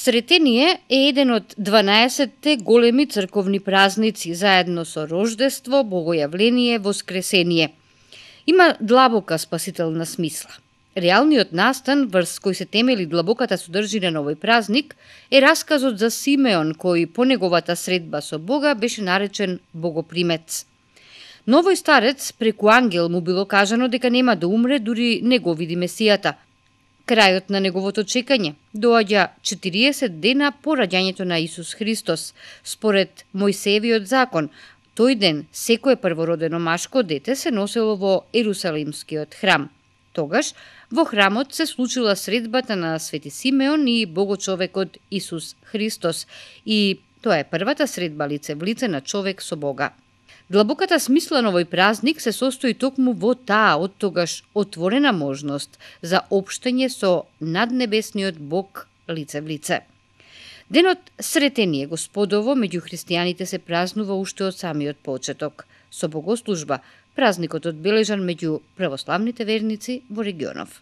Сретение е еден од 12-те големи црковни празници, заедно со Рождество, Богојавление, Воскресение. Има длабока спасителна смисла. Реалниот настан, врз кој се темели длабоката содржина на овој празник, е расказот за Симеон, кој по неговата средба со Бога беше наречен Богопримец. Но овој старец преку ангел му било кажано дека нема да умре, дури не го види Месијата. Крајот на неговото чекање доаѓа 40 дена по раѓањето на Исус Христос. Според Мојсеевиот закон, тој ден секое првородено машко дете се носело во Ерусалимскиот храм. Тогаш во храмот се случила средбата на Свети Симеон и Богочовекот Исус Христос, и тоа е првата средба лице в лице на човек со Бога. Длабоката смисла на овој празник се состои токму во таа оттогаш отворена можност за општење со наднебесниот Бог лице в лице. Денот Сретение Господово меѓу христијаните се празнува уште од самиот почеток. Со богослужба, празникот одбележан меѓу православните верници во регионов.